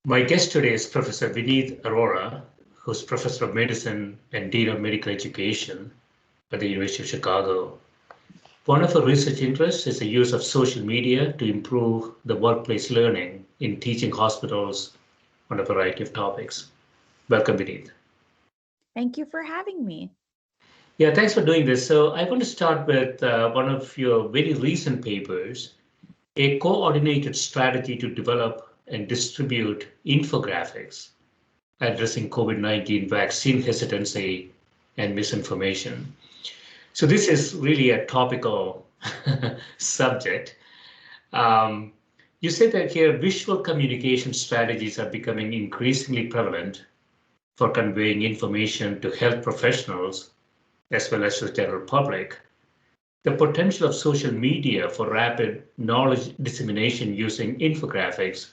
My guest today is Professor Vineet Arora, who's Professor of Medicine and Dean of Medical Education at the University of Chicago. One of her research interests is the use of social media to improve the workplace learning in teaching hospitals on a variety of topics. Welcome, Vineet. Thank you for having me. Yeah, thanks for doing this. So I want to start with one of your very recent papers, a coordinated strategy to develop and distribute infographics addressing COVID-19 vaccine hesitancy and misinformation. So this is really a topical subject. Um, you say that here visual communication strategies are becoming increasingly prevalent for conveying information to health professionals as well as to the general public. The potential of social media for rapid knowledge dissemination using infographics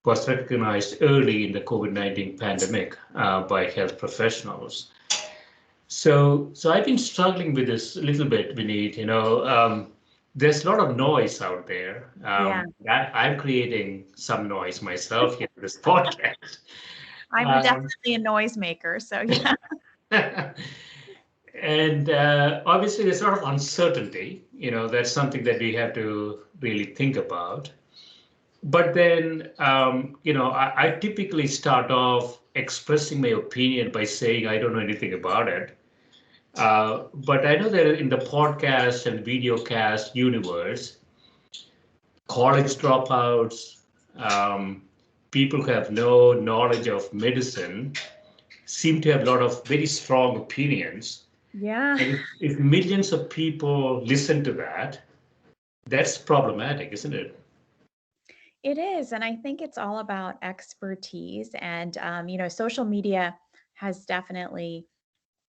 was recognized early in the COVID-19 pandemic by health professionals. So I've been struggling with this a little bit, Vineet. There's a lot of noise out there. Yeah, I'm creating some noise myself here in this podcast. I'm Um, definitely a noisemaker. So yeah. and obviously, there's a lot of uncertainty. That's something that we have to really think about. But then, I typically start off expressing my opinion by saying I don't know anything about it. But I know that in the podcast and video cast universe, college dropouts, um, people who have no knowledge of medicine seem to have a lot of very strong opinions. Yeah, And if millions of people listen to that, that's problematic, isn't it? it is. And I think it's all about expertise. And, social media has definitely,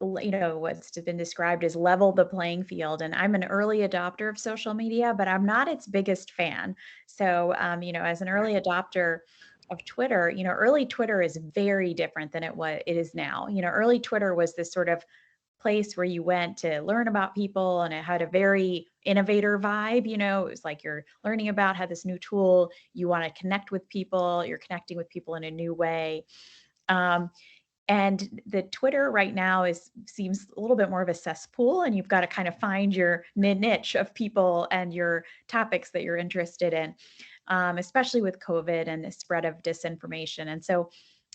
what's been described as level the playing field. And I'm an early adopter of social media, but I'm not its biggest fan. So, as an early adopter of Twitter, early Twitter is very different than it is now. Early Twitter was this sort of place where you went to learn about people, and it had a very innovator vibe. It was like you're learning about how this new tool, you want to connect with people, you're connecting with people in a new way. um, and the Twitter right now seems a little bit more of a cesspool, and you've got to kind of find your niche of people and your topics that you're interested in, especially with COVID and the spread of disinformation. And so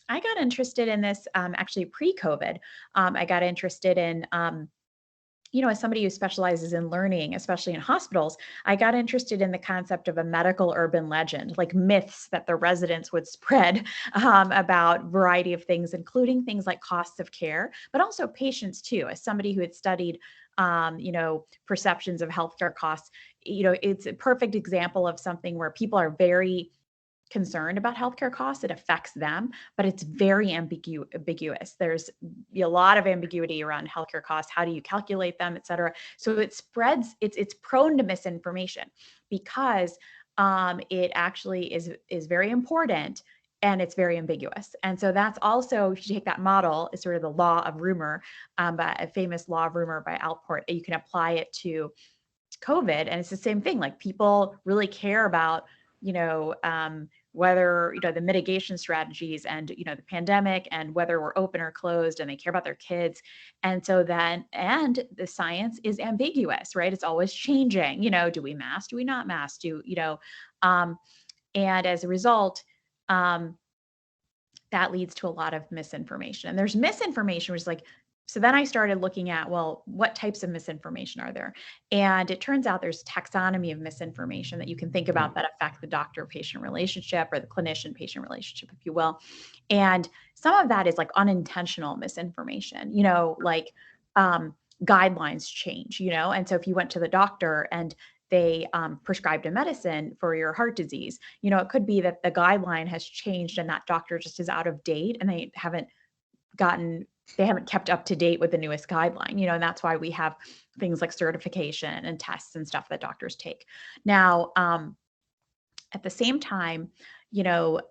I got interested in this actually pre-COVID. I got interested in, as somebody who specializes in learning, especially in hospitals, I got interested in the concept of a medical urban legend, like myths that the residents would spread about a variety of things, including things like costs of care, but also patients too. As somebody who had studied, perceptions of healthcare costs, it's a perfect example of something where people are very concerned about healthcare costs. It affects them, but it's very ambiguous. There's a lot of ambiguity around healthcare costs. How do you calculate them, et cetera? So it spreads. It's prone to misinformation because it actually is very important and it's very ambiguous. And so that's also, if you take that model, is sort of the law of rumor, by a famous law of rumor by Alport. You can apply it to COVID, and it's the same thing. Like people really care about, whether, the mitigation strategies and, the pandemic and whether we're open or closed, and they care about their kids. And so then, and the science is ambiguous, right? It's always changing. Do we mask? Do we not mask? Um, and as a result, um, that leads to a lot of misinformation. And there's misinformation, which is like, so then I started looking at, well, what types of misinformation are there? And it turns out there's taxonomy of misinformation that you can think about that affect the doctor-patient relationship, or the clinician-patient relationship, if you will. And some of that is like unintentional misinformation, like guidelines change, and so if you went to the doctor and they prescribed a medicine for your heart disease, it could be that the guideline has changed and that doctor just is out of date, and they haven't kept up to date with the newest guideline, and that's why we have things like certification and tests and stuff that doctors take. Now, at the same time, the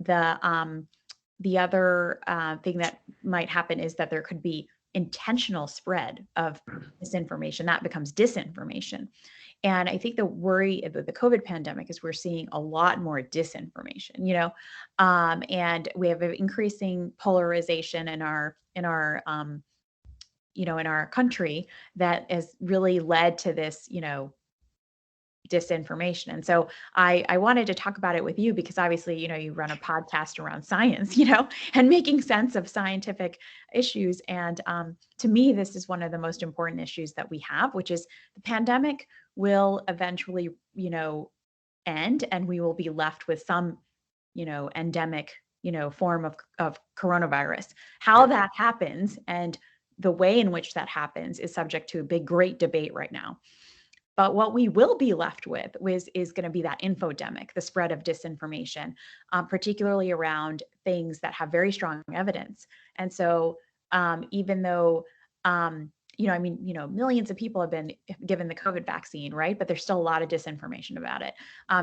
other thing that might happen is that there could be intentional spread of misinformation, that becomes disinformation. And I think the worry about the COVID pandemic is we're seeing a lot more disinformation, and we have an increasing polarization in our country that has really led to this, disinformation. And so I wanted to talk about it with you because obviously, you run a podcast around science, and making sense of scientific issues. And to me, this is one of the most important issues that we have, which is the pandemic will eventually, end, and we will be left with some, endemic, form of coronavirus. How that happens and the way in which that happens is subject to a great debate right now. But what we will be left with is going to be that infodemic, the spread of disinformation, particularly around things that have very strong evidence. And so, even though, millions of people have been given the COVID vaccine, right? But there's still a lot of disinformation about it.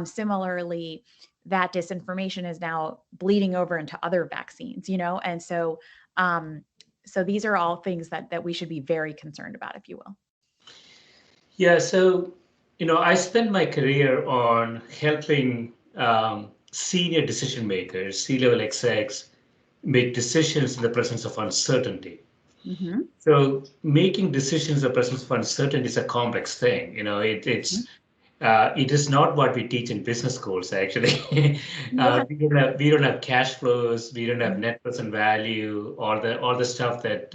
Similarly, that disinformation is now bleeding over into other vaccines, and so, so these are all things that we should be very concerned about, if you will. Yeah, so, I spent my career on helping senior decision makers, C-level execs, make decisions in the presence of uncertainty. Mm-hmm. So making decisions in the presence of uncertainty is a complex thing. It is not what we teach in business schools, actually. Yeah. We don't have cash flows, we don't have Mhm. net present value, all the stuff that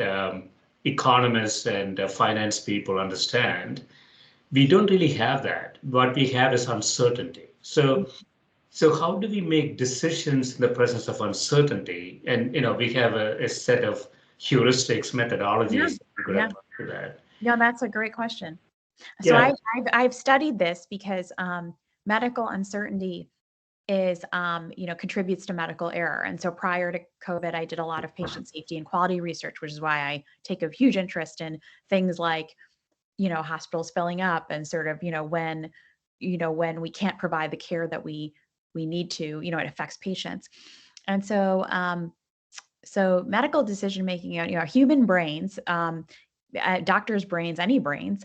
economists and finance people understand. We don't really have that. What we have is uncertainty. So how do we make decisions in the presence of uncertainty? And we have a set of heuristics, Yeah. methodologies that we could Yeah. apply to that. Yeah, that's a great question. So Yeah. I've studied this because medical uncertainty is contributes to medical error. And so prior to COVID, I did a lot of patient safety and quality research, which is why I take a huge interest in things like hospitals filling up and sort of when we can't provide the care that we need to, it affects patients. And so so medical decision making, human brains, doctors' brains, any brains,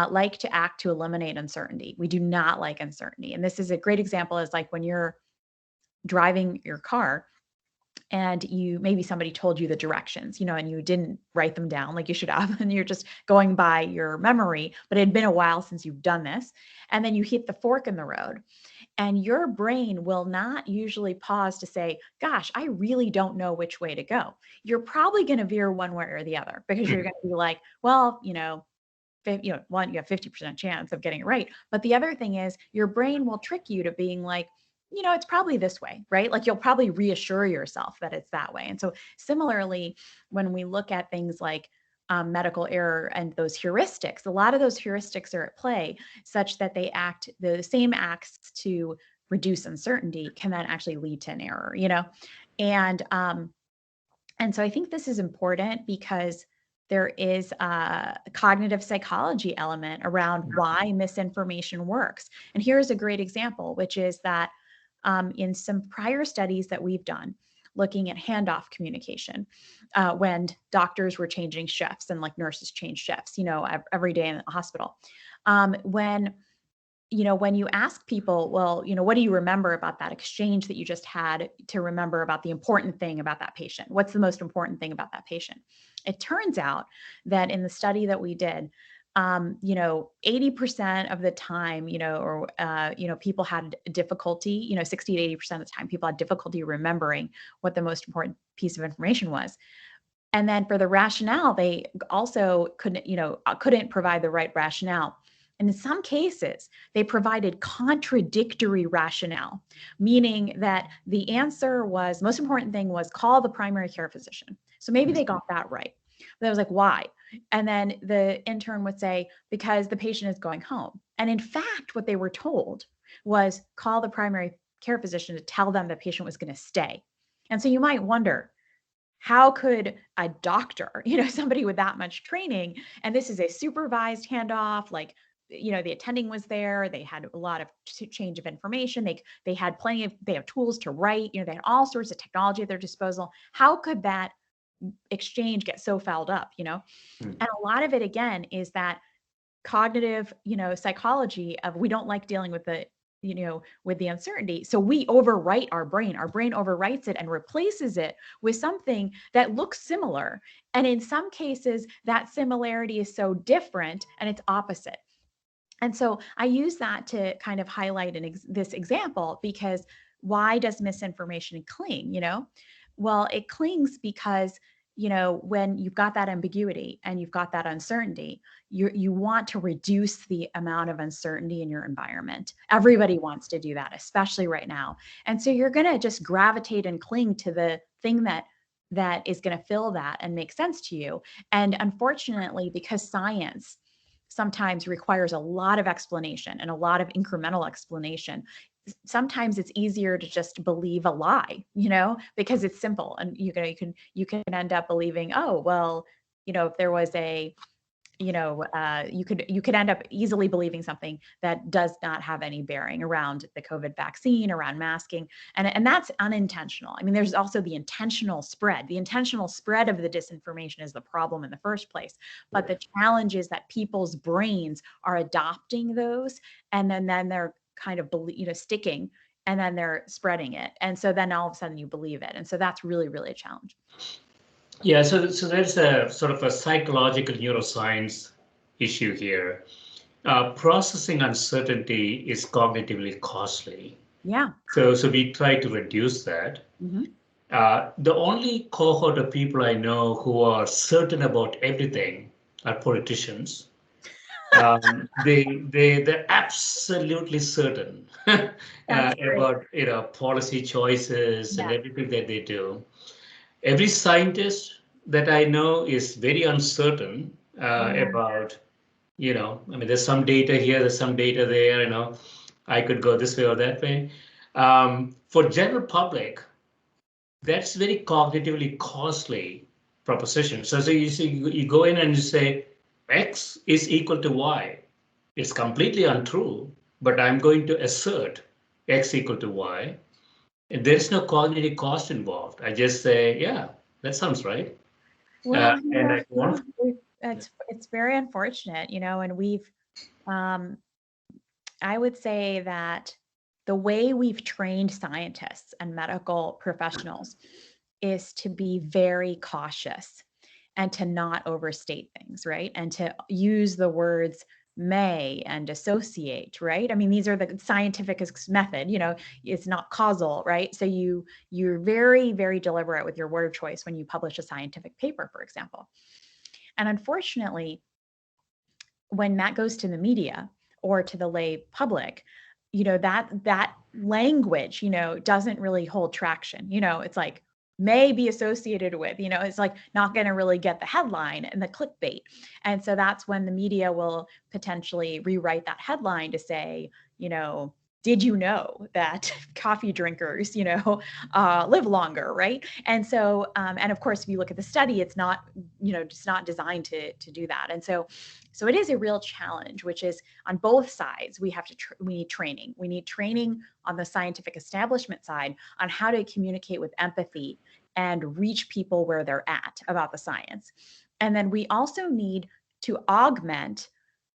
like to act to eliminate uncertainty. We do not like uncertainty. And this is a great example is like when you're driving your car and maybe somebody told you the directions, and you didn't write them down like you should have, and you're just going by your memory, but it had been a while since you've done this. And then you hit the fork in the road. And your brain will not usually pause to say, gosh, I really don't know which way to go. You're probably going to veer one way or the other because you're going to be like, well, one, you have 50% chance of getting it right. But the other thing is your brain will trick you to being like, it's probably this way, right? Like you'll probably reassure yourself that it's that way. And so similarly, when we look at things like medical error and those heuristics, a lot of those heuristics are at play such that the same acts to reduce uncertainty can then actually lead to an error, And so I think this is important because there is a cognitive psychology element around why misinformation works. And here's a great example, which is that in some prior studies that we've done, looking at handoff communication, when doctors were changing shifts and like nurses change shifts, every day in the hospital. When you ask people, well, what do you remember about that exchange that you just had to remember about the important thing about that patient? What's the most important thing about that patient? It turns out that in the study that we did, 80% of the time, people had difficulty, 60 to 80% of the time, people had difficulty remembering what the most important piece of information was. And then for the rationale, they also couldn't provide the right rationale. And in some cases, they provided contradictory rationale, meaning that the answer was, the most important thing was call the primary care physician. So maybe they got that right. But I was like, why? And then the intern would say, because the patient is going home. And in fact, what they were told was call the primary care physician to tell them the patient was going to stay. And so you might wonder, how could a doctor, somebody with that much training, and this is a supervised handoff, like, the attending was there, they had a lot of change of information, they had they have tools to write, they had all sorts of technology at their disposal. How could that exchange get so fouled up, Hmm. and a lot of it again is that cognitive, psychology of we don't like dealing with with the uncertainty. So we overwrite our brain. Our brain overwrites it and replaces it with something that looks similar. And in some cases, that similarity is so different and it's opposite. And so I use that to kind of highlight this example, because why does misinformation cling? Well, it clings because when you've got that ambiguity and you've got that uncertainty, you want to reduce the amount of uncertainty in your environment. Everybody wants to do that, especially right now. And so you're going to just gravitate and cling to the thing that is going to fill that and make sense to you. And unfortunately, because science sometimes requires a lot of explanation and a lot of incremental explanation, sometimes it's easier to just believe a lie, because it's simple, and you can end up believing, oh well, if there was a you could end up easily believing something that does not have any bearing around the COVID vaccine, around masking, and that's unintentional. I mean, there's also the intentional spread. The intentional spread of the disinformation is the problem in the first place. But the challenge is that people's brains are adopting those, and then they're kind of sticking, and then they're spreading it, and so then all of a sudden you believe it, and so that's really, really a challenge. Yeah, so there's a sort of a psychological neuroscience issue here. Processing uncertainty is cognitively costly. Yeah. So we try to reduce that. Mm-hmm. The only cohort of people I know who are certain about everything are politicians. They're absolutely certain That's great. about policy choices and Yes. everything that they do. Every scientist that I know is very uncertain Yeah. about, I mean, there's some data here, there's some data there, I could go this way or that way. For general public, that's very cognitively costly proposition. So you see, you go in and you say X is equal to Y. It's completely untrue, but I'm going to assert X equal to Y. And there's no cognitive cost involved. I just say, yeah, that sounds right. Well, And I go on. it's very unfortunate, and um, I would say that the way we've trained scientists and medical professionals is to be very cautious and to not overstate things, right? And to use the words may and associate, right? I mean, these are the scientific method, it's not causal, right? So you're very, very deliberate with your word choice when you publish a scientific paper, for example. And unfortunately, when that goes to the media or to the lay public, that language, doesn't really hold traction. It's like may be associated with, it's like not going to really get the headline and the clickbait. And so that's when the media will potentially rewrite that headline to say, did you know that coffee drinkers, live longer, right? And so, and of course, if you look at the study, it's not, just not designed to do that. And so it is a real challenge, which is on both sides. We need training. We need training on the scientific establishment side on how to communicate with empathy and reach people where they're at about the science. And then we also need to augment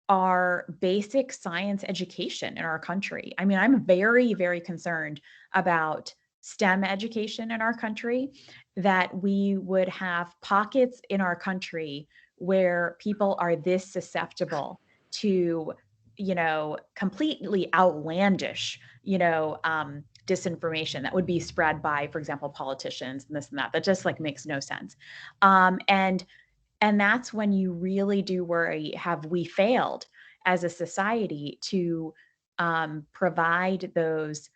our basic science education in our country. I mean, I'm very, very concerned about STEM education in our country, that we would have pockets in our country where people are this susceptible to, completely outlandish, disinformation that would be spread by, for example, politicians and this and that just like makes no sense. And that's when you really do worry, have we failed as a society to provide those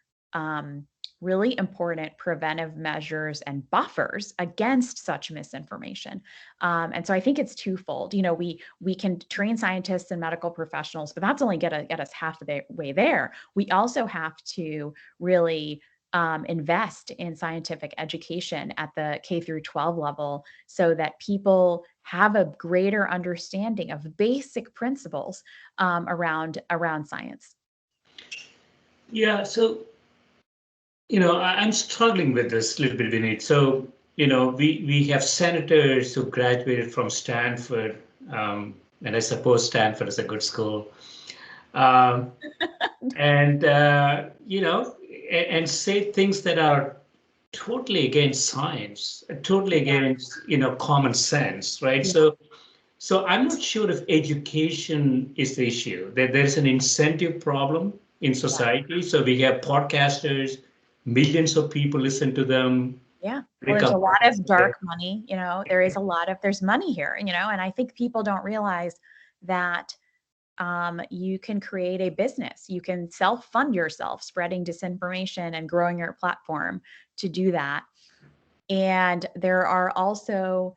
really important preventive measures and buffers against such misinformation? And so I think it's twofold. We can train scientists and medical professionals, but that's only get us half the way there. We also have to really invest in scientific education at the K through 12 level so that people have a greater understanding of basic principles around science. Yeah, so I'm struggling with this a little bit, Vineet. So we have senators who graduated from Stanford, and I suppose Stanford is a good school, um, and and say things that are totally against science, totally Yeah. against common sense, right? Yeah. So I'm not sure if education is the issue. There's an incentive problem in Yeah. society. So we have podcasters, millions of people listen to them. Yeah. Well, They there's a come. lot of dark money, there is a lot of, there's money here, and I think people don't realize that you can create a business. You can self-fund yourself, spreading disinformation and growing your platform to do that. And there are also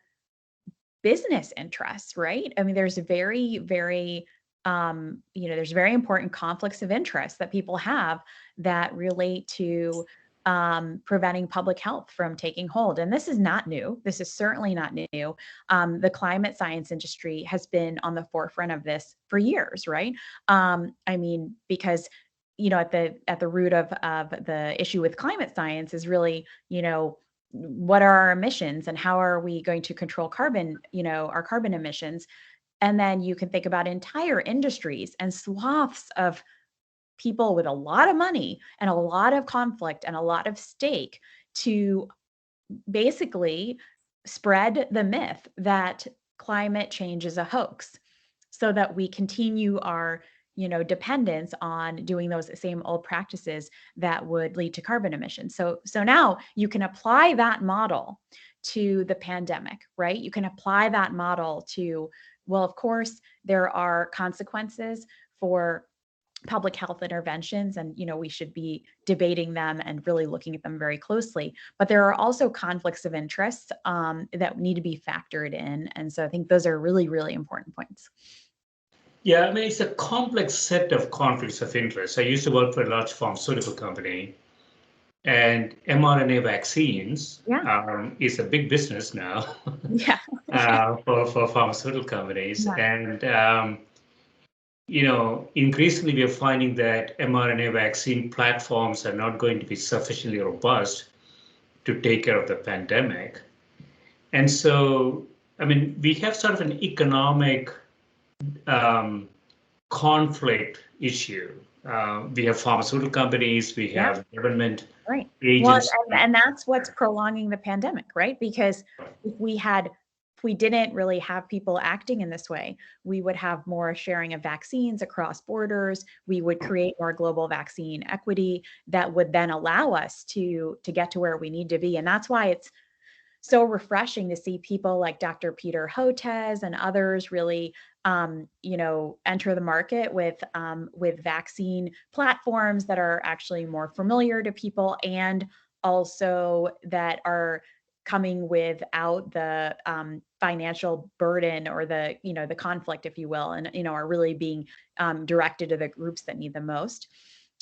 business interests, right? I mean, there's very, very, there's very important conflicts of interest that people have that relate to preventing public health from taking hold. And this is not new. This is certainly not new. The climate science industry has been on the forefront of this for years, right? I mean, because at the root of the issue with climate science is really, what are our emissions and how are we going to control carbon, our carbon emissions? And then you can think about entire industries and swaths of people with a lot of money and a lot of conflict and a lot of stake to basically spread the myth that climate change is a hoax so that we continue our dependence on doing those same old practices that would lead to carbon emissions. So now you can apply that model to the pandemic, right? You can apply that model to, well, of course there are consequences for public health interventions, and we should be debating them and really looking at them very closely, but there are also conflicts of interest that need to be factored in, and so I think those are really, really important points. Yeah, I mean, it's a complex set of conflicts of interest. I used to work for a large pharmaceutical company, and mRNA vaccines Yeah. is a big business now Yeah. for pharmaceutical companies. Yeah. And increasingly we are finding that mRNA vaccine platforms are not going to be sufficiently robust to take care of the pandemic. And so, I mean, we have sort of an economic um, conflict issue. We have pharmaceutical companies, we Yeah. have government Right. Well, agents. and that's what's prolonging the pandemic, right? Because if we didn't really have people acting in this way, we would have more sharing of vaccines across borders. We would create more global vaccine equity that would then allow us to get to where we need to be. And that's why it's so refreshing to see people like Dr. Peter Hotez and others really, enter the market with vaccine platforms that are actually more familiar to people and also that are coming without the financial burden or the conflict, if you will, and are really being directed to the groups that need the most.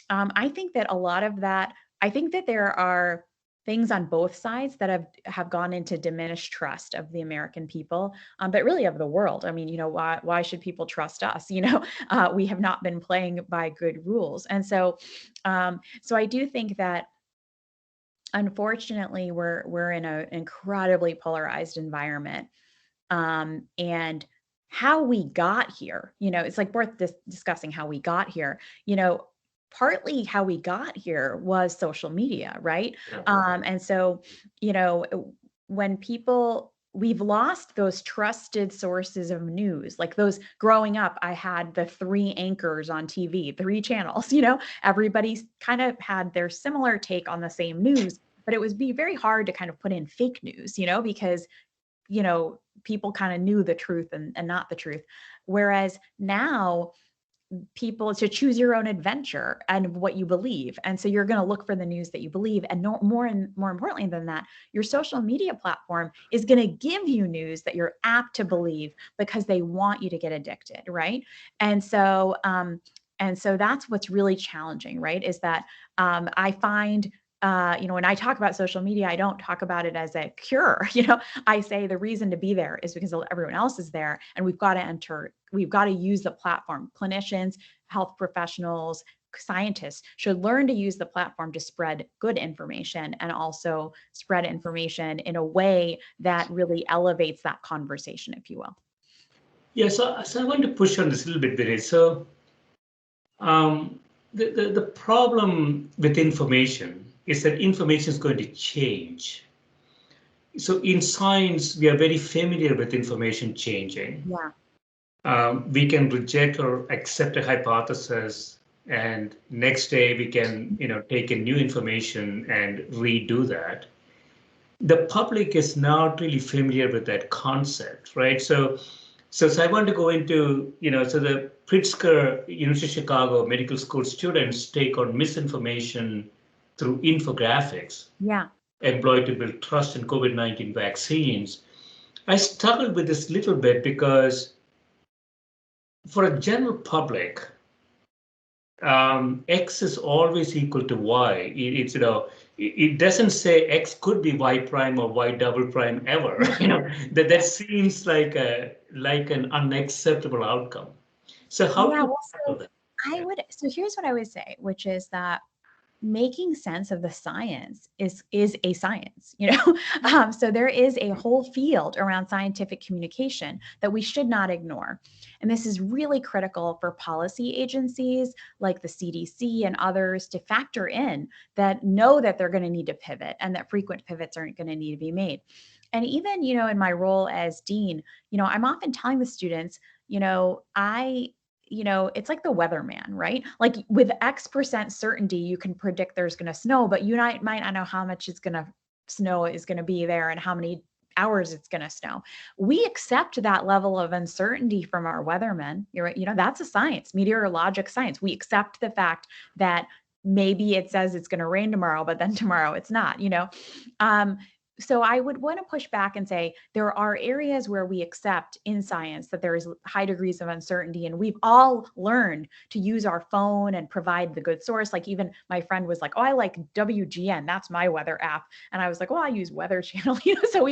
I think that a lot of that, I think that there are things on both sides that have gone into diminished trust of the American people, but really of the world. I mean, why should people trust us? We have not been playing by good rules, and so I do think that unfortunately we're in an incredibly polarized environment, and how we got here. It's like worth discussing how we got here. Partly how we got here was social media, right? Yeah. And so, you know, when people, we've lost those trusted sources of news, like those growing up, I had the three anchors on TV, three channels, everybody's kind of had their similar take on the same news, but it was be very hard to kind of put in fake news, because people kind of knew the truth and not the truth. Whereas now people to choose your own adventure and what you believe. And so you're going to look for the news that you believe. And no, more importantly than that, your social media platform is going to give you news that you're apt to believe because they want you to get addicted. Right. And so, that's what's really challenging, right? Is that I find when I talk about social media, I don't talk about it as a cure. I say the reason to be there is because everyone else is there, and we've got to enter we've got to use the platform. Clinicians, health professionals, scientists should learn to use the platform to spread good information and also spread information in a way that really elevates that conversation, if you will. Yeah, so I want to push on this a little bit, Vineet. So um, the problem with information is that information is going to change. So in science, we are very familiar with information changing. Yeah. We can reject or accept a hypothesis, and next day we can, take in new information and redo that. The public is not really familiar with that concept, right? So I want to go into, so the Pritzker University of Chicago Medical School students take on misinformation through infographics Yeah. employed to build trust in COVID-19 vaccines. I struggled with this little bit because for a general public, X is always equal to Y. It doesn't say X could be Y prime or Y double prime ever. That seems like an unacceptable outcome. So how do Yeah. you Well, tackle so that? Yeah. so here's what I would say, which is that making sense of the science is a science, so there is a whole field around scientific communication that we should not ignore, and this is really critical for policy agencies like the CDC and others to factor in, that know that they're going to need to pivot and that frequent pivots aren't going to need to be made. And even in my role as dean, I'm often telling the students, I it's like the weatherman, right? Like with X% certainty, you can predict there's going to snow, but you might not know how much it's going to snow is going to be there and how many hours it's going to snow. We accept that level of uncertainty from our weathermen. That's a science, meteorologic science. We accept the fact that maybe it says it's going to rain tomorrow, but then tomorrow it's not, um, so I would want to push back and say there are areas where we accept in science that there is high degrees of uncertainty, and we've all learned to use our phone and provide the good source. Like even my friend was like, "Oh, I like WGN. That's my weather app." And I was like, "Oh, I use Weather Channel." So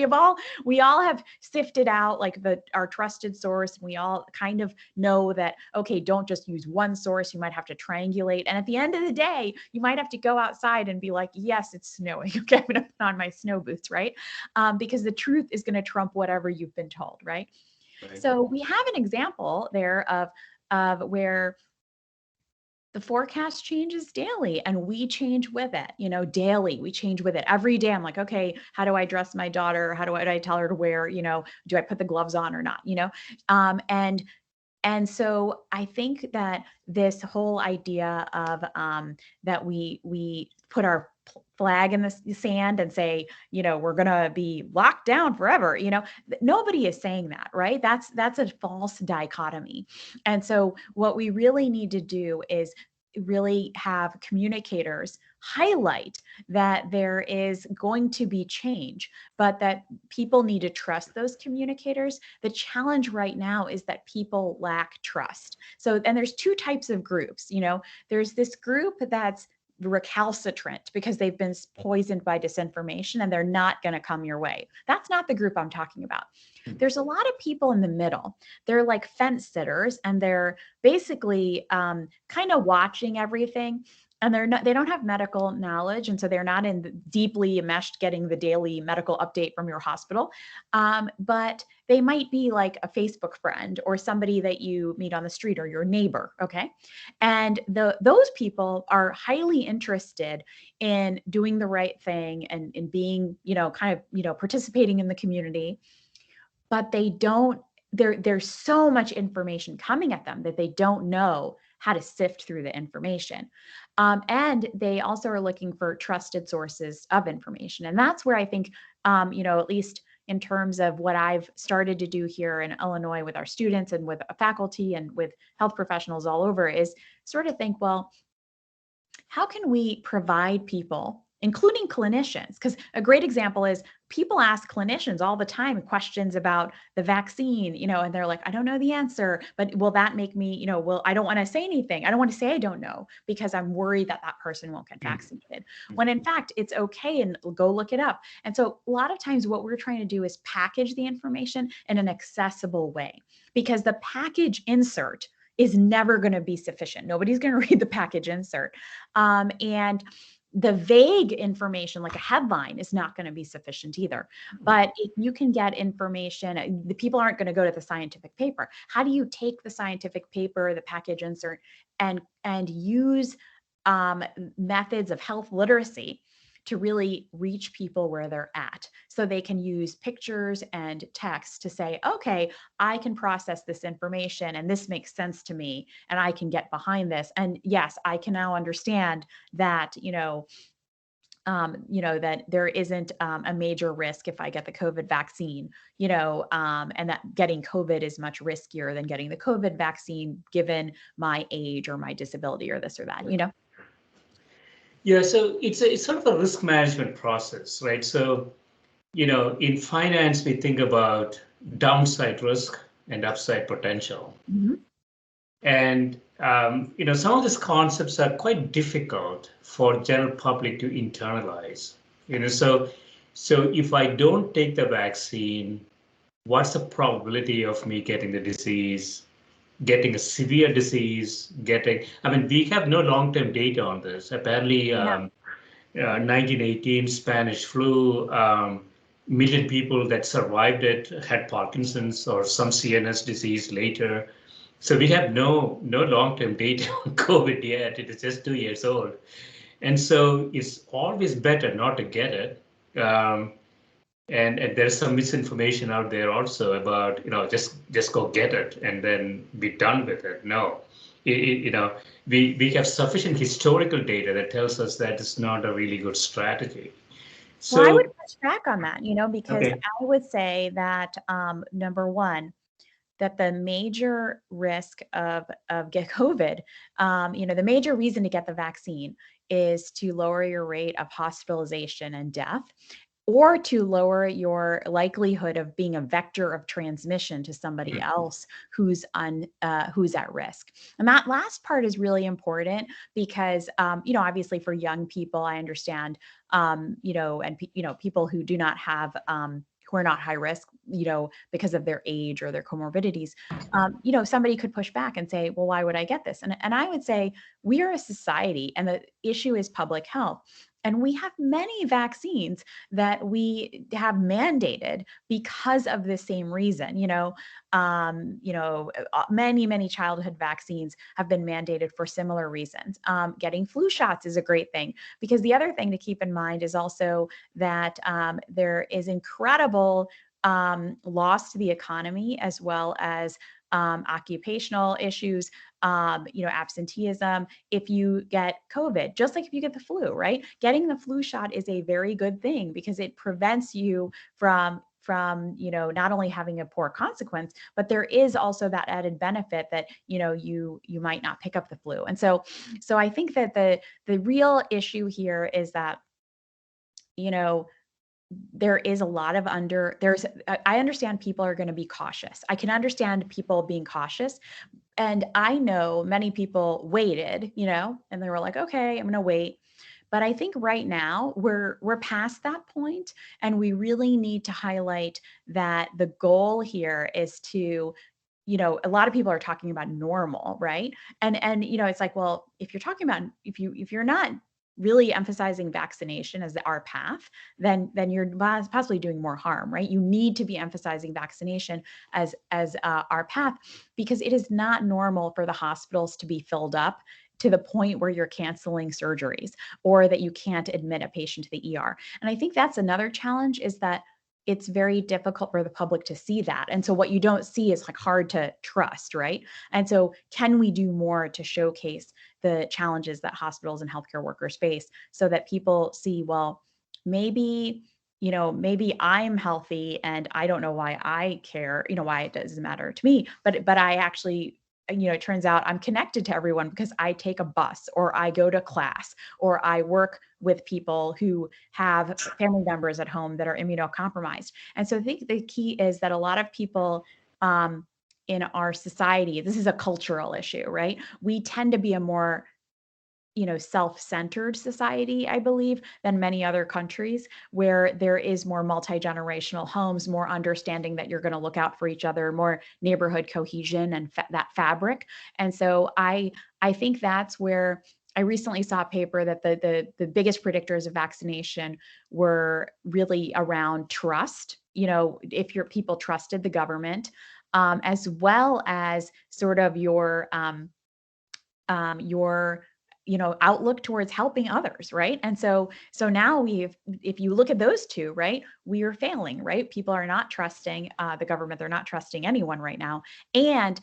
we all have sifted out like our trusted source. And we all kind of know that, okay, don't just use one source. You might have to triangulate. And at the end of the day, you might have to go outside and be like, "Yes, it's snowing." Okay, I'm going to put on my snow boots, right? Because the truth is going to trump whatever you've been told, right? Right. So we have an example there of where the forecast changes daily and we change with it, daily. We change with it every day. I'm like, okay, how do I dress my daughter? How do I tell her to wear, do I put the gloves on or not? Um, and and so I think that this whole idea of that we put our flag in the sand and say, we're going to be locked down forever, nobody is saying that, right? That's a false dichotomy. And so what we really need to do is really have communicators highlight that there is going to be change, but that people need to trust those communicators. The challenge right now is that people lack trust. So, and there's two types of groups, there's this group that's recalcitrant because they've been poisoned by disinformation and they're not going to come your way. That's not the group I'm talking about. There's a lot of people in the middle. They're like fence sitters and they're basically kind of watching everything, and they don't have medical knowledge, and so they're not deeply enmeshed getting the daily medical update from your hospital, but they might be like a Facebook friend or somebody that you meet on the street or your neighbor. Okay, and those people are highly interested in doing the right thing and in being kind of participating in the community, but they don't, there's so much information coming at them that they don't know how to sift through the information. And they also are looking for trusted sources of information. And that's where I think, at least in terms of what I've started to do here in Illinois with our students and with faculty and with health professionals all over, is sort of think, well, how can we provide people including clinicians. Because a great example is people ask clinicians all the time questions about the vaccine, and they're like, I don't know the answer, but will that make me, I don't want to say anything. I don't want to say I don't know because I'm worried that that person won't get vaccinated. When in fact, it's okay, and go look it up. And so a lot of times what we're trying to do is package the information in an accessible way, because the package insert is never going to be sufficient. Nobody's going to read the package insert. And the vague information, like a headline, is not going to be sufficient either. But if you can get information, the people aren't going to go to the scientific paper. How do you take the scientific paper, the package insert, and use methods of health literacy to really reach people where they're at, so they can use pictures and text to say, okay, I can process this information and this makes sense to me and I can get behind this. And yes, I can now understand that, that there isn't a major risk if I get the COVID vaccine, and that getting COVID is much riskier than getting the COVID vaccine given my age or my disability or this or that. Yeah, so it's sort of a risk management process, right? So, in finance, we think about downside risk and upside potential. Mhm. And, some of these concepts are quite difficult for general public to internalize. So if I don't take the vaccine, what's the probability of me getting the disease, getting a severe disease, I mean, we have no long-term data on this. Apparently, Yeah. 1918 Spanish flu, million people that survived it had Parkinson's or some CNS disease later. So we have no long-term data on COVID yet. It is just 2 years old. And so it's always better not to get it. And there's some misinformation out there also about, just go get it and then be done with it. No, we have sufficient historical data that tells us that it's not a really good strategy. Well, I would So, push back on that, because okay. I would say that number one, that the major risk of get COVID, the major reason to get the vaccine is to lower your rate of hospitalization and death, or to lower your likelihood of being a vector of transmission to somebody else who's at risk. And that last part is really important because, obviously for young people, I understand, and people who do not have, who are not high risk, because of their age or their comorbidities, somebody could push back and say, well, why would I get this? And I would say we are a society and the issue is public health. And we have many vaccines that we have mandated because of the same reason. Many childhood vaccines have been mandated for similar reasons. Getting flu shots is a great thing, because the other thing to keep in mind is also that there is incredible loss to the economy, as well as occupational issues, absenteeism. If you get COVID, just like if you get the flu, right? Getting the flu shot is a very good thing because it prevents you from not only having a poor consequence, but there is also that added benefit that you might not pick up the flu. And so I think that the real issue here is that there is a lot of I understand people are going to be cautious. I can understand people being cautious. And I know many people waited, and they were like, okay, I'm going to wait. But I think right now we're past that point, and we really need to highlight that the goal here is to, a lot of people are talking about normal, right? And it's like, well, if you're talking about, if you're not really emphasizing vaccination as our path, then you're possibly doing more harm, right? You need to be emphasizing vaccination as our path, because it is not normal for the hospitals to be filled up to the point where you're canceling surgeries or that you can't admit a patient to the ER. And I think that's another challenge, is that it's very difficult for the public to see that. And so what you don't see is like hard to trust, right? And so can we do more to showcase the challenges that hospitals and healthcare workers face, so that people see, well, maybe maybe I'm healthy and I don't know why I care, why it doesn't matter to me, but I actually it turns out I'm connected to everyone because I take a bus or I go to class or I work with people who have family members at home that are immunocompromised. And so I think the key is that a lot of people in our society, this is a cultural issue, right? We tend to be a more self-centered society, I believe, than many other countries where there is more multi-generational homes, more understanding that you're going to look out for each other, more neighborhood cohesion and that fabric. And so I think that's where I recently saw a paper that the biggest predictors of vaccination were really around trust. If your people trusted the government, as well as sort of your outlook towards helping others, right? And so now if you look at those two, right, we are failing, right? People are not trusting the government. They're not trusting anyone right now. And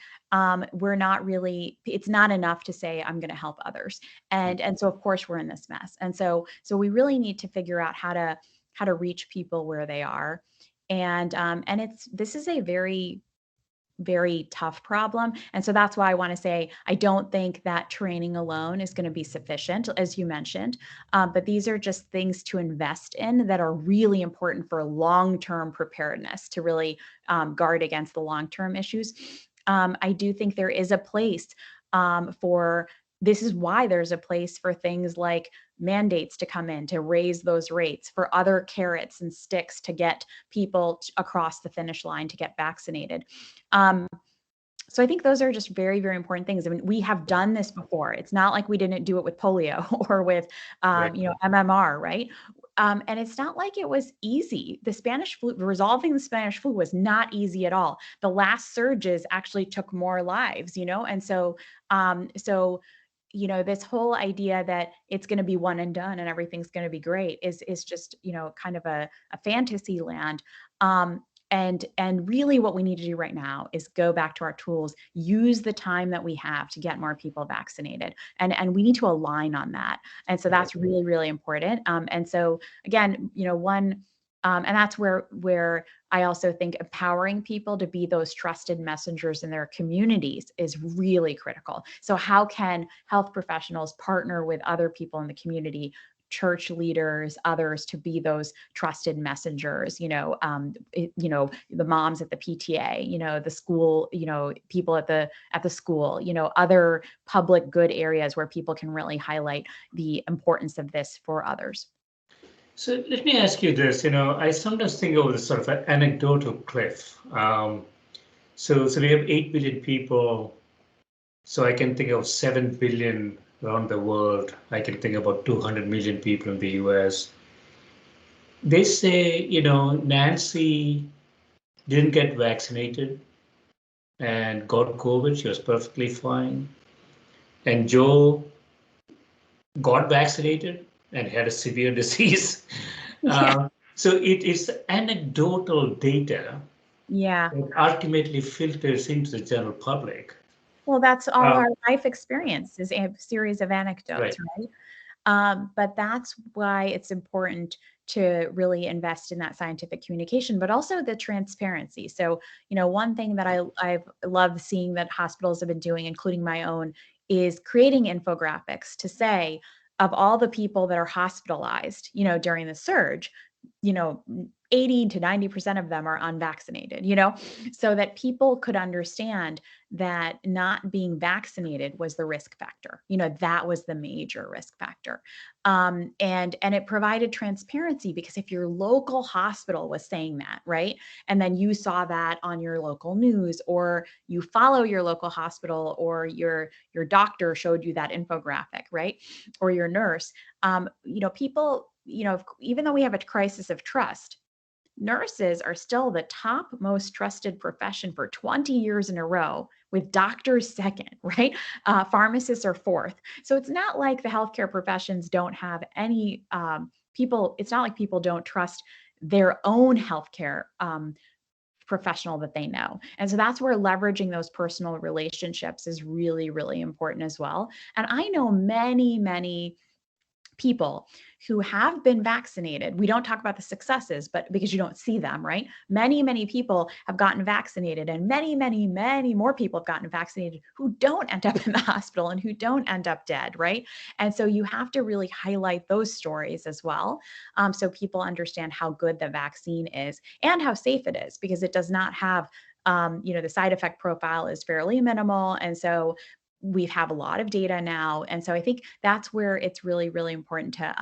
we're not really, it's not enough to say, I'm going to help others. And so of course we're in this mess. And so we really need to figure out how to reach people where they are. And this is a very, very tough problem. And so that's why I want to say, I don't think that training alone is going to be sufficient, as you mentioned. But these are just things to invest in that are really important for long-term preparedness to really guard against the long-term issues. I do think there is a place this is why there's a place for things like mandates to come in to raise those rates, for other carrots and sticks to get people across the finish line to get vaccinated. So I think those are just very, very important things. I mean, we have done this before. It's not like we didn't do it with polio or with, Right. MMR, right? And it's not like it was easy. The Spanish flu, resolving the Spanish flu was not easy at all. The last surges actually took more lives, and so, this whole idea that it's going to be one and done and everything's going to be great is just, kind of a fantasy land. And really what we need to do right now is go back to our tools, use the time that we have to get more people vaccinated. And we need to align on that. And so that's really, really important. And so again, and that's where I also think empowering people to be those trusted messengers in their communities is really critical. So how can health professionals partner with other people in the community, church leaders, others, to be those trusted messengers, the moms at the PTA, the school, people at the school, other public good areas where people can really highlight the importance of this for others. So let me ask you this, I sometimes think of this sort of an anecdotal cliff. So we have 8 billion people. So I can think of 7 billion around the world. I can think about 200 million people in the US. They say, Nancy didn't get vaccinated and got COVID. She was perfectly fine. And Joe got vaccinated and had a severe disease. Yeah. So it is anecdotal data Yeah. that ultimately filters into the general public. Well, that's all our life experience is a series of anecdotes, Right. right? But that's why it's important to really invest in that scientific communication, but also the transparency. So, one thing that I've loved seeing that hospitals have been doing, including my own, is creating infographics to say, of all the people that are hospitalized, during the surge, 80 to 90% of them are unvaccinated, so that people could understand that not being vaccinated was the risk factor. That was the major risk factor. And it provided transparency, because if your local hospital was saying that, right, and then you saw that on your local news, or you follow your local hospital, or your doctor showed you that infographic, right, or your nurse, people, even though we have a crisis of trust, nurses are still the top most trusted profession for 20 years in a row, with doctors second, right? Pharmacists are fourth. So it's not like the healthcare professions don't have any people. It's not like people don't trust their own healthcare professional that they know. And so that's where leveraging those personal relationships is really, really important as well. And I know many, many people who have been vaccinated. We don't talk about the successes, but because you don't see them, right? Many, many people have gotten vaccinated, and many, many, many more people have gotten vaccinated who don't end up in the hospital and who don't end up dead, right? And so you have to really highlight those stories as well, so people understand how good the vaccine is and how safe it is, because it does not have, the side effect profile is fairly minimal. And so we have a lot of data now. And so I think that's where it's really, really important to,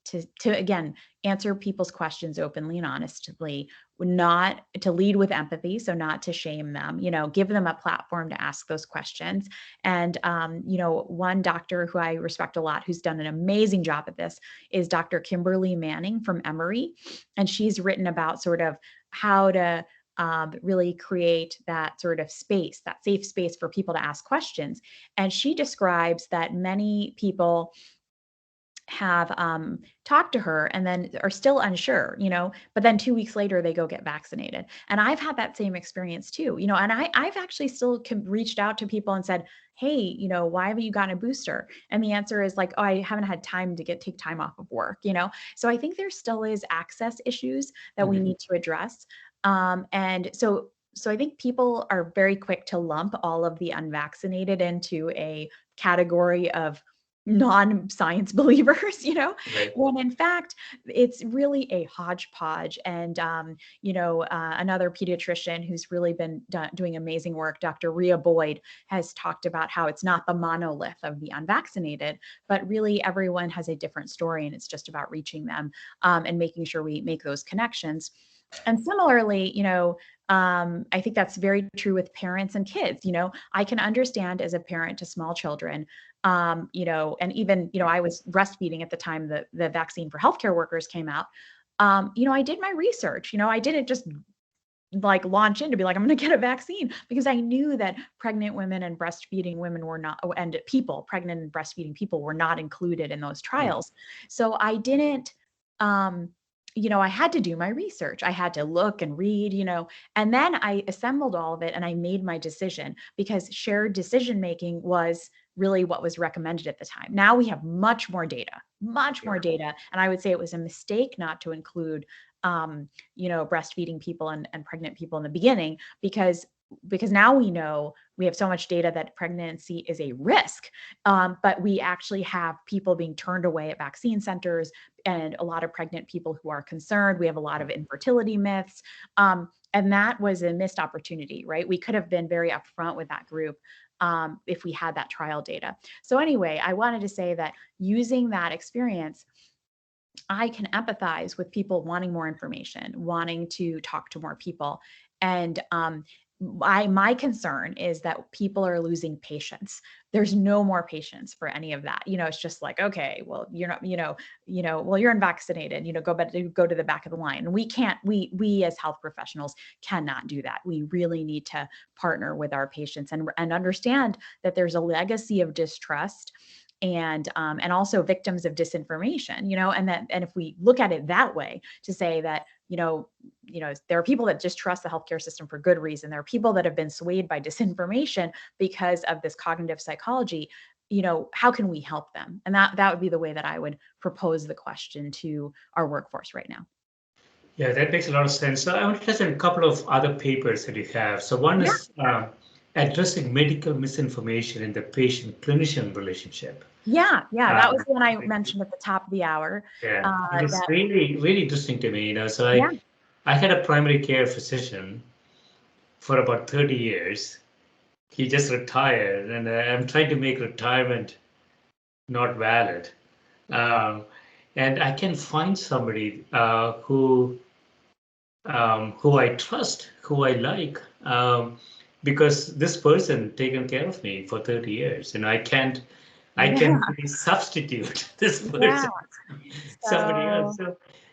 to again, answer people's questions openly and honestly, not to lead with empathy. So not to shame them, give them a platform to ask those questions. And, one doctor who I respect a lot, who's done an amazing job at this, is Dr. Kimberly Manning from Emory. And she's written about sort of how to really create that sort of space, that safe space for people to ask questions. And she describes that many people have talked to her and then are still unsure, but then 2 weeks later they go get vaccinated. And I've had that same experience too, and I've actually still reached out to people and said, hey, why haven't you gotten a booster? And the answer is like, oh, I haven't had time to take time off of work, So I think there still is access issues that we need to address. And so I think people are very quick to lump all of the unvaccinated into a category of non-science believers, Right. when in fact it's really a hodgepodge. And another pediatrician who's really been doing amazing work, Dr. Rhea Boyd, has talked about how it's not the monolith of the unvaccinated, but really everyone has a different story, and it's just about reaching them, and making sure we make those connections. And similarly, I think that's very true with parents and kids. I can understand as a parent to small children, and even, I was breastfeeding at the time the vaccine for healthcare workers came out. I did my research. I didn't just like launch in to be like, I'm going to get a vaccine, because I knew that pregnant women and breastfeeding women were not, and pregnant and breastfeeding people were not included in those trials. So I didn't, I had to do my research. I had to look and read, and then I assembled all of it and I made my decision, because shared decision making was really what was recommended at the time. Now we have much more data. And I would say it was a mistake not to include, breastfeeding people and pregnant people in the beginning, because now we know we have so much data that pregnancy is a risk. But we actually have people being turned away at vaccine centers, and a lot of pregnant people who are concerned. We have a lot of infertility myths. And that was a missed opportunity, right? We could have been very upfront with that group, if we had that trial data. So anyway, I wanted to say that using that experience, I can empathize with people wanting more information, wanting to talk to more people. And my concern is that people are losing patience. There's no more patience for any of that. It's just like, okay, well, you're not, well, you're unvaccinated, go to the back of the line. And we as health professionals cannot do that. We really need to partner with our patients and understand that there's a legacy of distrust, and also victims of disinformation, and if we look at it that way, to say that, there are people that just trust the healthcare system for good reason. There are people that have been swayed by disinformation because of this cognitive psychology. How can we help them? And that would be the way that I would propose the question to our workforce right now. Yeah, that makes a lot of sense. So I want to touch on a couple of other papers that you have. So one Yeah. is addressing medical misinformation in the patient-clinician relationship. Yeah. That was Um, the one I mentioned at the top of the hour. yeah, it was That really, really interesting to me. So Yeah. I had a primary care physician for about 30 years. He just retired, and I'm trying to make retirement not valid. Um, and I can find somebody who I trust, who I like, because this person taken care of me for 30 years, and I Yeah. can really substitute this Yeah. person, somebody else.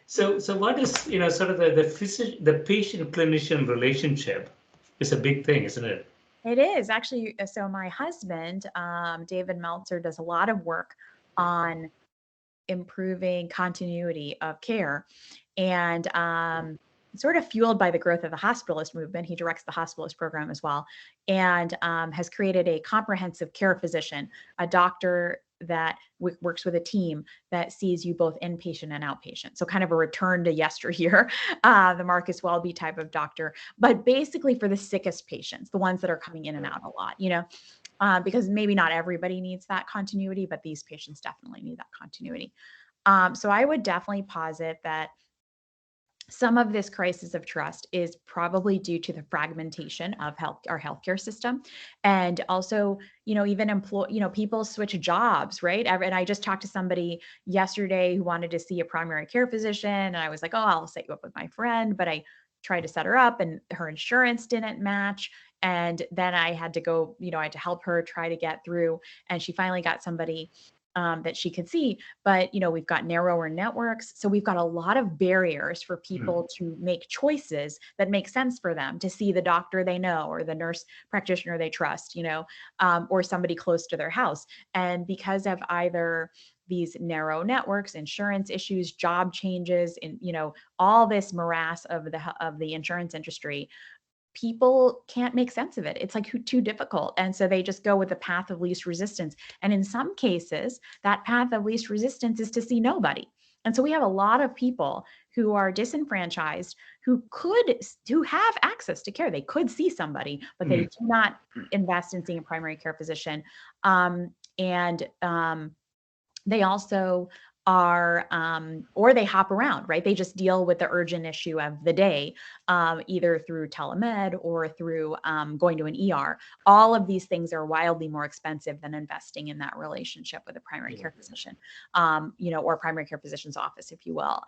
So So what is, sort of the patient clinician relationship is a big thing, isn't it? it is actually, so my husband, David Meltzer, does a lot of work on improving continuity of care, and sort of fueled by the growth of the hospitalist movement. He directs the hospitalist program as well, and has created a comprehensive care physician, a doctor that works with a team that sees you both inpatient and outpatient. So kind of a return to yesteryear, the Marcus Welby type of doctor, but basically for the sickest patients, the ones that are coming in and out a lot, because maybe not everybody needs that continuity, but these patients definitely need that continuity. So I would definitely posit that some of this crisis of trust is probably due to the fragmentation of our healthcare system, and also, even people switch jobs, right? And I just talked to somebody yesterday who wanted to see a primary care physician, and I was like, "Oh, I'll set you up with my friend," but I tried to set her up, and her insurance didn't match. And then I had to go, I had to help her try to get through, and she finally got somebody that she could see. But we've got narrower networks, so we've got a lot of barriers for people to make choices that make sense for them, to see the doctor they know or the nurse practitioner they trust, or somebody close to their house. And because of either these narrow networks, insurance issues, job changes, and all this morass of the insurance industry, people can't make sense of it. It's like too difficult. And so they just go with the path of least resistance. And in some cases, that path of least resistance is to see nobody. And so we have a lot of people who are disenfranchised, who have access to care. They could see somebody, but they do not invest in seeing a primary care physician. And they also are, or they hop around, right? They just deal with the urgent issue of the day, either through telemed or through going to an ER. All of these things are wildly more expensive than investing in that relationship with a primary care physician, or primary care physician's office, if you will.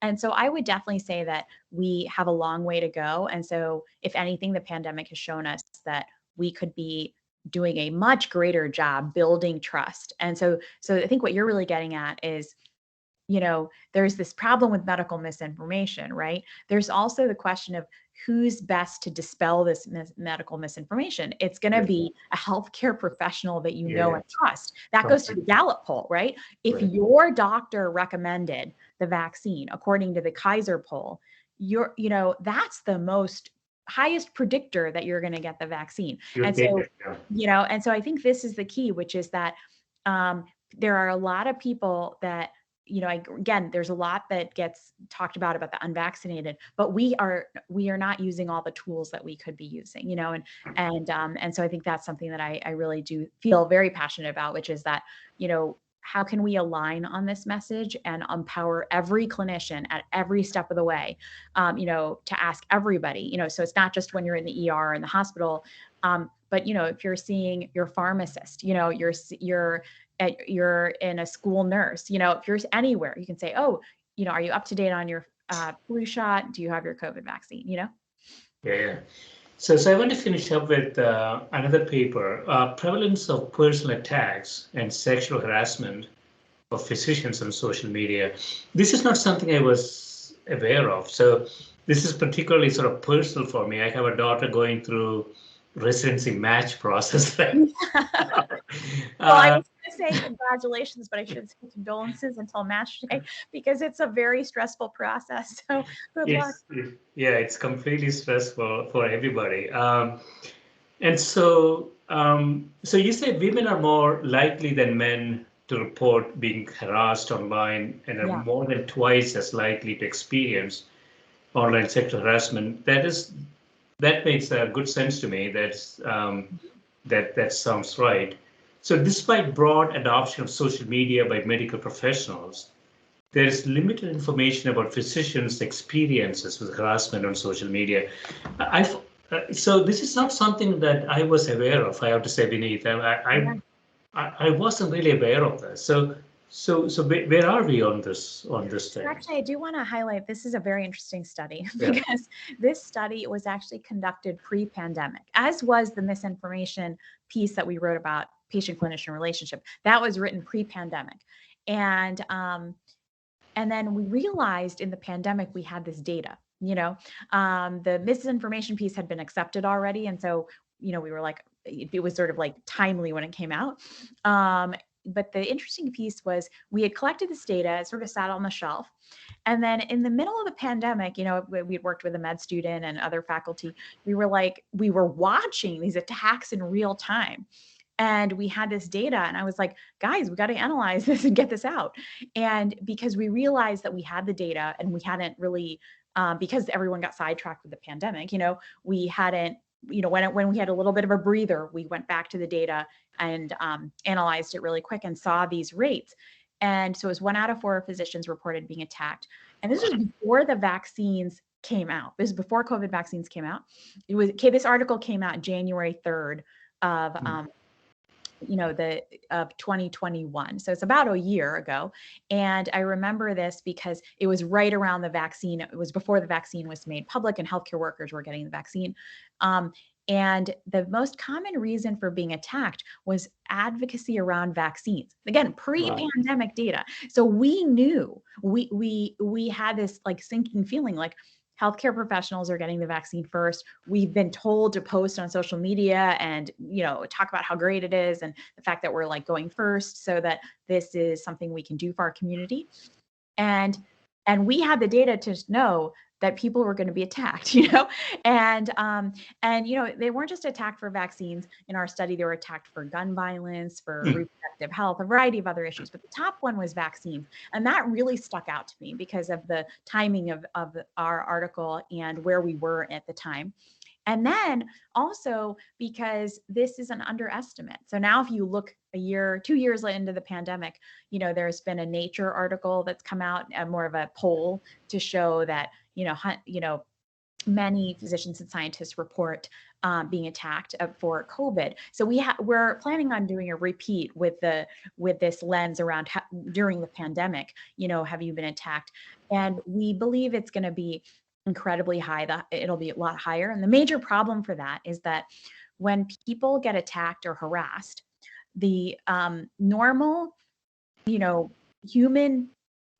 And so I would definitely say that we have a long way to go. And so if anything, the pandemic has shown us that we could be doing a much greater job building trust. And so I think what you're really getting at is, there's this problem with medical misinformation, right? There's also the question of who's best to dispel this medical misinformation. It's going to be a healthcare professional that you know and trust. That goes to the Gallup poll, right? If your doctor recommended the vaccine, according to the Kaiser poll, that's the highest predictor that you're going to get the vaccine. And so, and so I think this is the key, which is that there are a lot of people that, again, there's a lot that gets talked about the unvaccinated, but we are not using all the tools that we could be using, and so I think that's something that I really do feel very passionate about, which is that, how can we align on this message and empower every clinician at every step of the way, to ask everybody, so it's not just when you're in the ER or in the hospital, but, if you're seeing your pharmacist, you're in a school nurse, if you're anywhere, you can say, oh, are you up to date on your flu shot? Do you have your COVID vaccine? Yeah. So I want to finish up with another paper, prevalence of personal attacks and sexual harassment of physicians on social media. This is not something I was aware of. So this is particularly sort of personal for me. I have a daughter going through residency match process. Well, I was going to say congratulations, but I should say condolences until match day, because it's a very stressful process. So good luck. It's completely stressful for everybody. And so you say women are more likely than men to report being harassed online and are more than twice as likely to experience online sexual harassment. That makes good sense to me. That sounds right. So despite broad adoption of social media by medical professionals, there is limited information about physicians' experiences with harassment on social media. So this is not something that I was aware of, I have to say, Vineet. I wasn't really aware of this. So where are we on this thing? Actually, I do want to highlight, this is a very interesting study, because this study was actually conducted pre-pandemic, as was the misinformation piece that we wrote about patient-clinician relationship. That was written pre-pandemic. And then we realized in the pandemic, we had this data, the misinformation piece had been accepted already. And so, we were like, it was sort of like timely when it came out. But the interesting piece was we had collected this data, it sort of sat on the shelf. And then in the middle of the pandemic, we'd worked with a med student and other faculty. We were watching these attacks in real time. And we had this data, and I was like, guys, we got to analyze this and get this out. And because we realized that we had the data and we hadn't really, because everyone got sidetracked with the pandemic, we hadn't, when we had a little bit of a breather, we went back to the data and analyzed it really quick and saw these rates. And so it was 1 out of 4 physicians reported being attacked. And this was before the vaccines came out. This is before COVID vaccines came out. This article came out January 3rd of of 2021. So it's about a year ago. And I remember this because it was right around the vaccine. It was before the vaccine was made public and healthcare workers were getting the vaccine. And the most common reason for being attacked was advocacy around vaccines. Again, pre-pandemic data. So we knew we had this like sinking feeling like healthcare professionals are getting the vaccine first. We've been told to post on social media and, talk about how great it is and the fact that we're like going first so that this is something we can do for our community. And we had the data to know that people were going to be attacked, and they weren't just attacked for vaccines. In our study, they were attacked for gun violence, for reproductive health, a variety of other issues. But the top one was vaccines. And that really stuck out to me because of the timing of our article and where we were at the time. And then also because this is an underestimate. So now if you look 2 years into the pandemic, there's been a Nature article that's come out, more of a poll to show that, many physicians and scientists report being attacked for COVID. So we're planning on doing a repeat with this lens around during the pandemic, have you been attacked? And we believe it's going to be incredibly high. It'll be a lot higher. And the major problem for that is that when people get attacked or harassed, the normal, human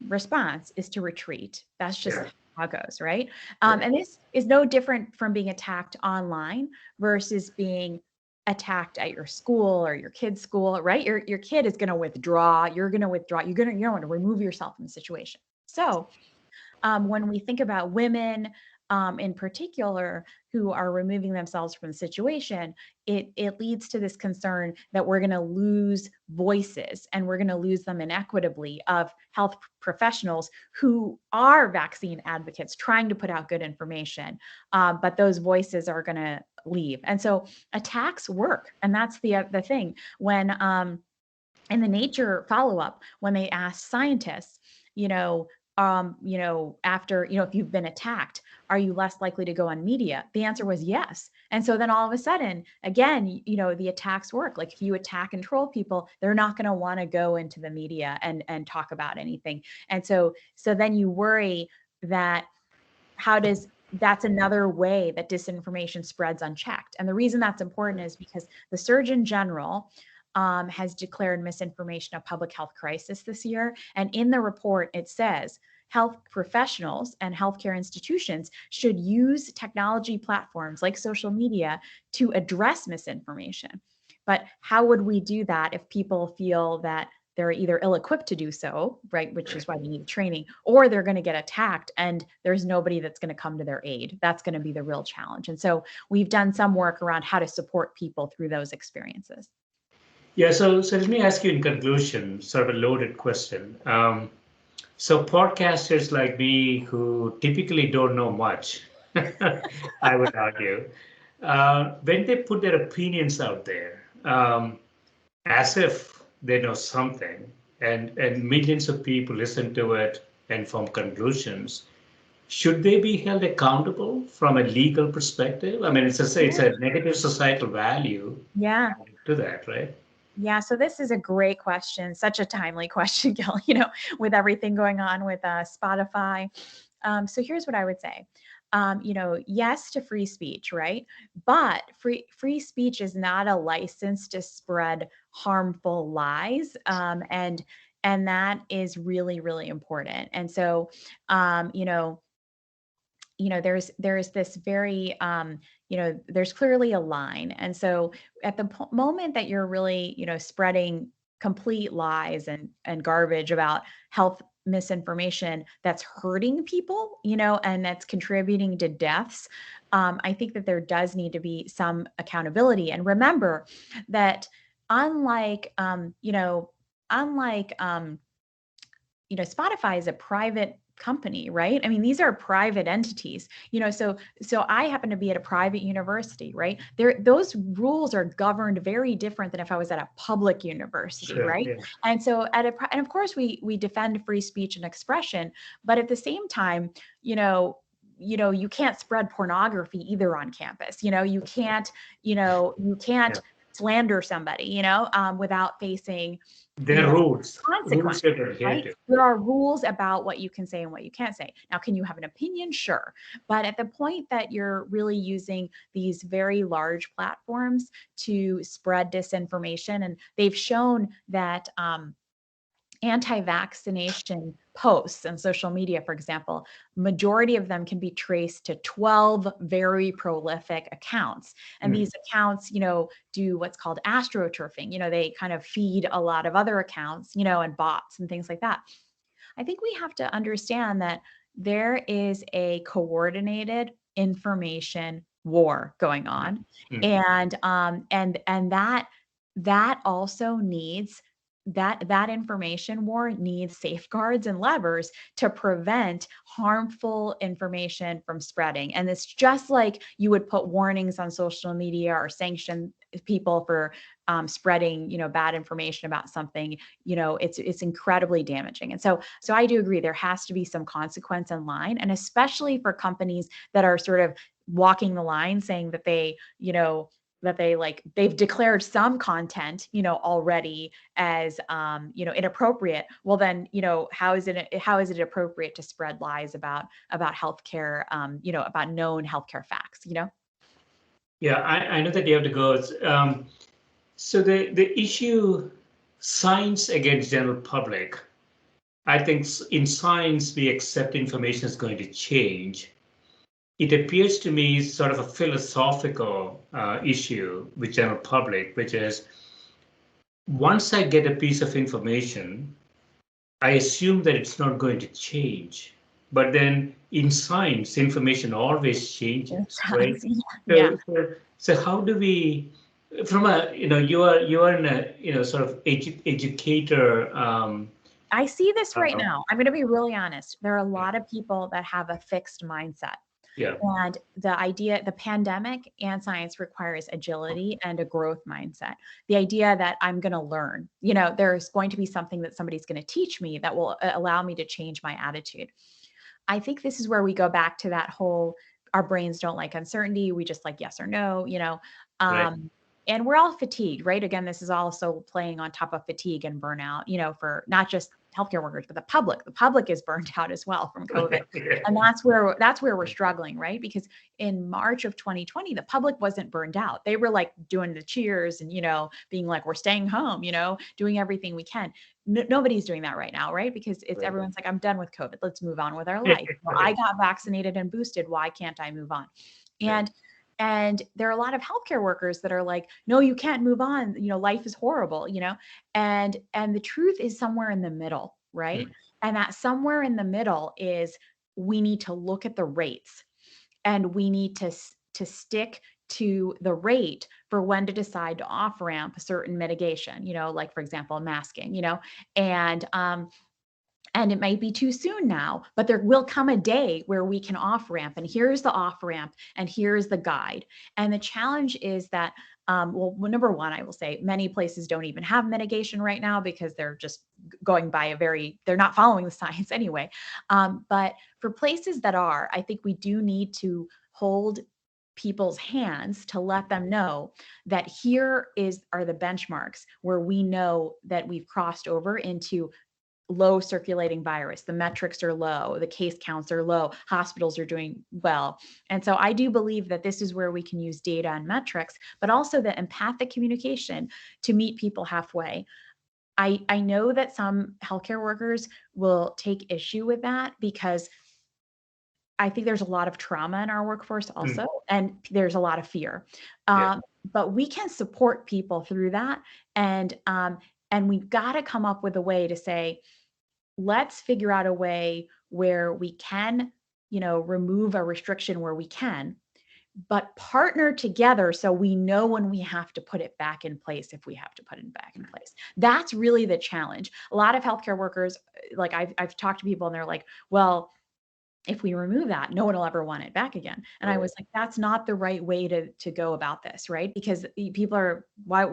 response is to retreat. That's just how it goes, right? And this is no different from being attacked online versus being attacked at your school or your kid's school, right? Your kid is going to withdraw. You're going to withdraw. You're going to remove yourself from the situation. So when we think about women in particular who are removing themselves from the situation, it leads to this concern that we're going to lose voices and we're going to lose them inequitably of health professionals who are vaccine advocates trying to put out good information, but those voices are going to leave. And so attacks work. And that's the thing. When in the Nature follow-up, when they asked scientists, after, if you've been attacked, are you less likely to go on media? The answer was yes. And so then all of a sudden, again, the attacks work. Like if you attack and troll people, they're not going to want to go into the media and talk about anything. And so then you worry that that's another way that disinformation spreads unchecked. And the reason that's important is because the Surgeon General has declared misinformation a public health crisis this year. And in the report, it says health professionals and healthcare institutions should use technology platforms like social media to address misinformation. But how would we do that if people feel that they're either ill-equipped to do so, right, which is why they need training, or they're going to get attacked and there's nobody that's going to come to their aid? That's going to be the real challenge. And so we've done some work around how to support people through those experiences. Yeah, so let me ask you in conclusion, sort of a loaded question. So podcasters like me who typically don't know much, I would argue, when they put their opinions out there, as if they know something, and millions of people listen to it and form conclusions, should they be held accountable from a legal perspective? I mean, it's a negative societal value to that, right? Yeah, so this is a great question, such a timely question, Gil, with everything going on with Spotify. So here's what I would say. Yes to free speech, right? But free speech is not a license to spread harmful lies. And that is really, really important. And so, there's this very, there's clearly a line. And so at the moment that you're really, spreading complete lies and garbage about health misinformation that's hurting people, and that's contributing to deaths, I think that there does need to be some accountability. And remember that unlike, unlike, Spotify is a private company, right? I mean, these are private entities, so I happen to be at a private university, right? Those rules are governed very different than if I was at a public university, Sure. right? Yeah. And so and of course we defend free speech and expression, but at the same time, you can't spread pornography either on campus. You Yeah. can't slander somebody, without facing, There are rules consequences, that are adhered right? to. There are rules about what you can say and what you can't say. Now, can you have an opinion? Sure. But at the point that you're really using these very large platforms to spread disinformation, and they've shown that anti-vaccination posts on social media, for example, majority of them can be traced to 12 very prolific accounts. And Mm. these accounts, do what's called astroturfing. They kind of feed a lot of other accounts, and bots and things like that. I think we have to understand that there is a coordinated information war going on, Mm. and that also needs that information war needs safeguards and levers to prevent harmful information from spreading. And it's just like you would put warnings on social media or sanction people for spreading, bad information about something. It's incredibly damaging. And so I do agree there has to be some consequence in line, and especially for companies that are sort of walking the line, saying that they've declared some content, already as inappropriate. Well, then, how is it appropriate to spread lies about healthcare, about known healthcare facts? Yeah, I know that you have to go. So the issue, science against general public. I think in science we accept information is going to change. It appears to me sort of a philosophical issue with general public, which is once I get a piece of information, I assume that it's not going to change. But then in science, information always It changes, right? does. Yeah. So how do we, from a, you are in a, sort of educator. I see this right Uh, now. I'm going to be really honest. There are a lot of people that have a fixed mindset. yeah, And the pandemic and science requires agility and a growth mindset. The idea that I'm going to learn, there's going to be something that somebody's going to teach me that will allow me to change my attitude. I think this is where we go back to that whole, our brains don't like uncertainty. We just like yes or no, right. and we're all fatigued, right? Again, this is also playing on top of fatigue and burnout, for not just healthcare workers, but the public. The public is burned out as well from COVID. Yeah, And that's where we're struggling, right? Because in March of 2020, the public wasn't burned out. They were like doing the cheers and, being like, we're staying home, doing everything we can. Nobody's doing that right now, right? Because it's right. everyone's like, I'm done with COVID. Let's move on with our life. Well, I Right. got vaccinated and boosted. Why can't I move on? Yeah. And there are a lot of healthcare workers that are like, no, you can't move on. Life is horrible, and the truth is somewhere in the middle, right? Mm. And that somewhere in the middle is we need to look at the rates, and we need to stick to the rate for when to decide to off ramp a certain mitigation, like for example, masking, and it might be too soon now, but there will come a day where we can off ramp. And here's the off ramp, and here's the guide. And the challenge is that, well, number one, I will say many places don't even have mitigation right now because they're just going by they're not following the science anyway. But for places that are, I think we do need to hold people's hands to let them know that are the benchmarks where we know that we've crossed over into low circulating virus. The metrics are low, the case counts are low, hospitals are doing well. And so I do believe that this is where we can use data and metrics, but also the empathic communication to meet people halfway. I know that some healthcare workers will take issue with that because I think there's a lot of trauma in our workforce Mm. also, and there's a lot of fear. Yeah. But we can support people through that, and we've got to come up with a way to say, let's figure out a way where we can, remove a restriction where we can, but partner together so we know when we have to put it back in place, if we have to put it back in place. That's really the challenge. A lot of healthcare workers, like I've talked to people and they're like, well, if we remove that, no one will ever want it back again. And I was like, that's not the right way to go about this, right? Because people are, why,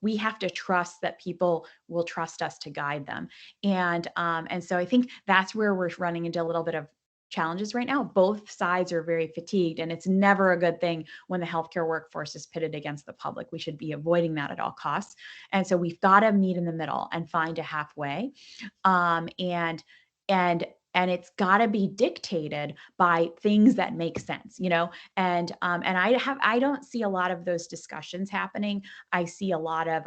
we have to trust that people will trust us to guide them. And so I think that's where we're running into a little bit of challenges right now. Both sides are very fatigued, and it's never a good thing when the healthcare workforce is pitted against the public. We should be avoiding that at all costs. And so we've got to meet in the middle and find a halfway. And and it's got to be dictated by things that make sense, and I don't see a lot of those discussions happening. I see a lot of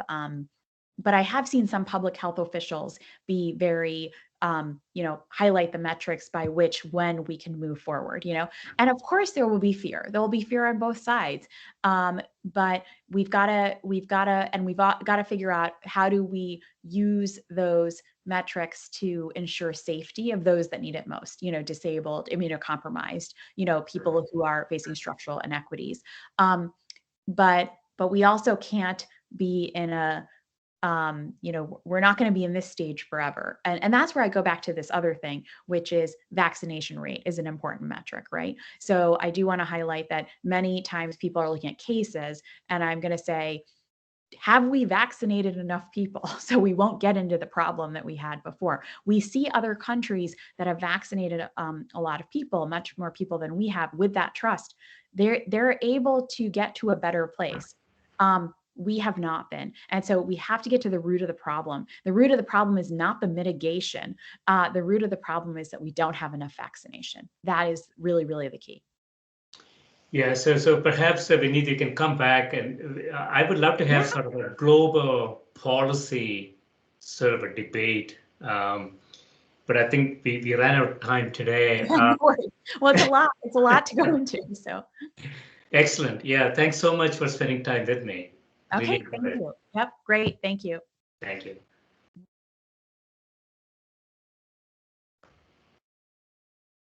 but I have seen some public health officials be very highlight the metrics by which when we can move forward, and of course there will be fear. There will be fear on both sides, but we've got to figure out how do we use those metrics to ensure safety of those that need it most, disabled, immunocompromised, people who are facing structural inequities. But we also can't be in a we're not going to be in this stage forever. And that's where I go back to this other thing, which is vaccination rate is an important metric, right? So I do want to highlight that many times people are looking at cases, and I'm going to say, have we vaccinated enough people so we won't get into the problem that we had before? We see other countries that have vaccinated a lot of people, much more people than we have, with that trust. They're able to get to a better place. We have not been. And so we have to get to the root of the problem. The root of the problem is not the mitigation. The root of the problem is that we don't have enough vaccination. That is really, really the key. Yeah, so perhaps Vineet, you can come back, and I would love to have sort of a global policy sort of a debate. But I think we ran out of time today. No worries. Well, it's a lot to go into. So excellent. Yeah, thanks so much for spending time with me. okay, Really thank enjoyed it. you. Yep, great. Thank you. Thank you.